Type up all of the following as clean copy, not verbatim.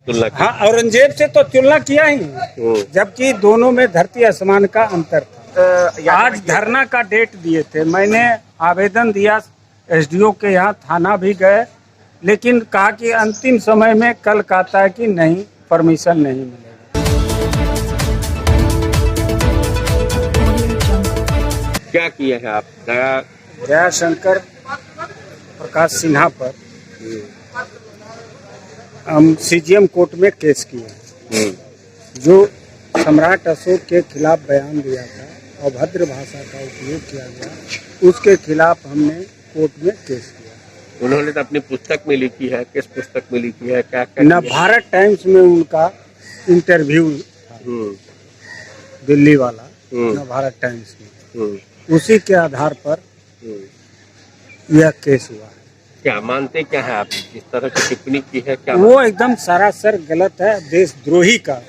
तुलना की। हाँ, औरंगजेब से तो तुलना किया ही, जबकि दोनों में धरती आसमान का अंतर था। आज धरना का डेट दिए थे, मैंने आवेदन दिया, एसडीओ के यहाँ थाना भी गए, लेकिन कहा कि अंतिम समय में कल कहता है कि नहीं, परमिशन नहीं मिलेगा। क्या किया है आप दया शंकर प्रकाश सिन्हा पर हम सीजीएम कोर्ट में केस किए, जो सम्राट अशोक के खिलाफ बयान दिया था, अभद्र भाषा का उपयोग किया गया, उसके खिलाफ हमने कोर्ट में केस किया। उन्होंने तो अपनी पुस्तक में लिखी है, किस पुस्तक में लिखी है, क्या न भारत टाइम्स में उनका इंटरव्यू था, दिल्ली वाला, न भारत टाइम्स में, उसी के आधार पर यह केस हुआ है। क्या मानते क्या है आप, जिस तरह की टिप्पणी की है, क्या वो एकदम सरासर गलत है, देशद्रोही का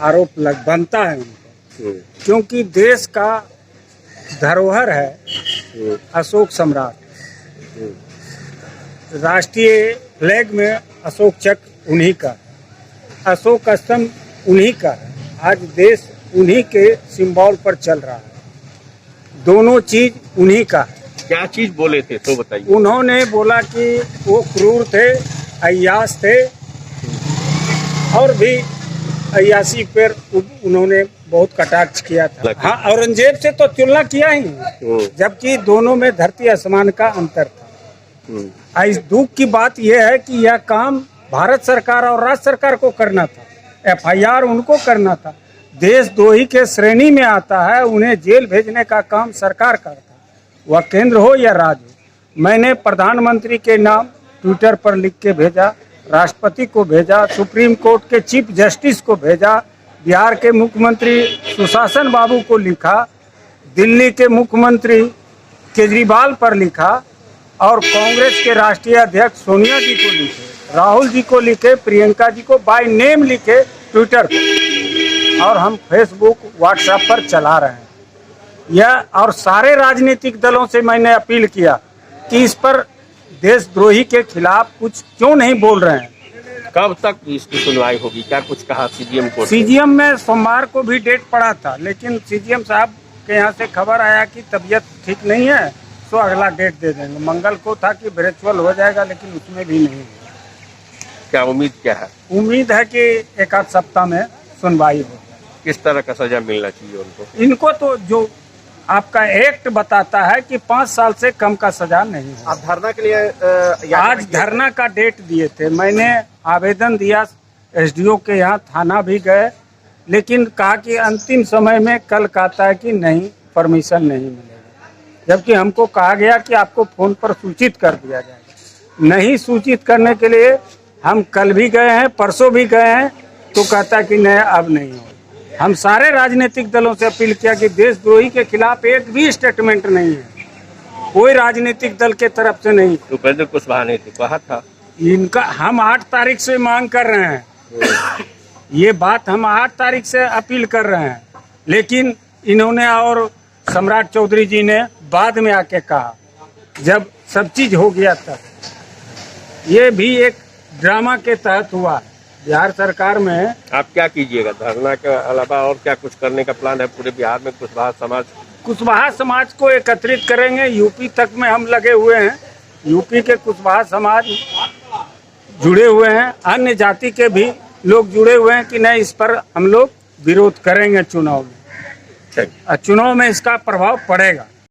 आरोप बनता है उनको, क्योंकि देश का धरोहर है अशोक सम्राट। राष्ट्रीय फ्लैग में अशोक चक्र उन्हीं का है, अशोक स्तंभ उन्हीं का है, आज देश उन्हीं के सिंबल पर चल रहा है, दोनों चीज उन्हीं का है। क्या चीज बोले थे तो बताइए। उन्होंने बोला कि वो क्रूर थे, अय्याश थे, और भी अय्याशी पर उन्होंने बहुत कटाक्ष किया था। हाँ, औरंगजेब से तो तुलना किया ही, जबकि दोनों में धरती आसमान का अंतर था। इस दुख की बात यह है कि यह काम भारत सरकार और राज्य सरकार को करना था, एफआईआर उनको करना था। देशद्रोही के श्रेणी में आता है, उन्हें जेल भेजने का काम सरकार करता, वह केंद्र हो या राज्य हो। मैंने प्रधानमंत्री के नाम ट्विटर पर लिख के भेजा, राष्ट्रपति को भेजा, सुप्रीम कोर्ट के चीफ जस्टिस को भेजा, बिहार के मुख्यमंत्री सुशासन बाबू को लिखा, दिल्ली के मुख्यमंत्री केजरीवाल पर लिखा, और कांग्रेस के राष्ट्रीय अध्यक्ष सोनिया जी को लिखे, राहुल जी को लिखे, प्रियंका जी को बाय नेम लिखे ट्विटर पर, और हम फेसबुक व्हाट्सएप पर चला रहे हैं यह। और सारे राजनीतिक दलों से मैंने अपील किया कि इस पर देशद्रोही के खिलाफ कुछ क्यों नहीं बोल रहे हैं। कब तक इसकी सुनवाई होगी, क्या कुछ कहा सीजीएम को? सीजीएम में सोमवार को भी डेट पड़ा था, लेकिन सीजीएम साहब के यहाँ से खबर आया कि तबीयत ठीक नहीं है, तो अगला डेट दे देंगे। मंगल को था कि वर्चुअल हो जाएगा, लेकिन उसमें भी नहीं हुआ। क्या उम्मीद क्या है? उम्मीद है कि एक आध सप्ताह में सुनवाई हो। किस तरह का सजा मिलना चाहिए उनको? इनको तो जो आपका एक्ट बताता है कि 5 साल से कम का सजा नहीं है। आप धरना के लिए आज धरना का डेट दिए थे, मैंने आवेदन दिया, एसडीओ के यहाँ थाना भी गए, लेकिन कहा कि अंतिम समय में कल कहता है कि नहीं, परमिशन नहीं मिलेगा, जबकि हमको कहा गया कि आपको फोन पर सूचित कर दिया जाएगा। नहीं सूचित करने के लिए हम कल भी गए हैं, परसों भी गए हैं, तो कहता कि नहीं, अब नहीं हो। हम सारे राजनीतिक दलों से अपील किया कि देशद्रोही के खिलाफ एक भी स्टेटमेंट नहीं है, कोई राजनीतिक दल के तरफ से नहीं। उपेंद्र कुशवाहा ने तो कहा था, इनका हम 8 तारीख से मांग कर रहे हैं, ये बात हम 8 तारीख से अपील कर रहे हैं, लेकिन इन्होंने और सम्राट चौधरी जी ने बाद में आके कहा, जब सब चीज हो गया था। ये भी एक ड्रामा के तहत हुआ बिहार सरकार में। आप क्या कीजिएगा धरना के अलावा, और क्या कुछ करने का प्लान है पूरे बिहार में? कुशवाहा समाज को एकत्रित करेंगे, यूपी तक में हम लगे हुए हैं, यूपी के कुशवाहा समाज जुड़े हुए हैं, अन्य जाति के भी लोग जुड़े हुए हैं कि नहीं, इस पर हम लोग विरोध करेंगे चुनाव में, चुनाव में इसका प्रभाव पड़ेगा।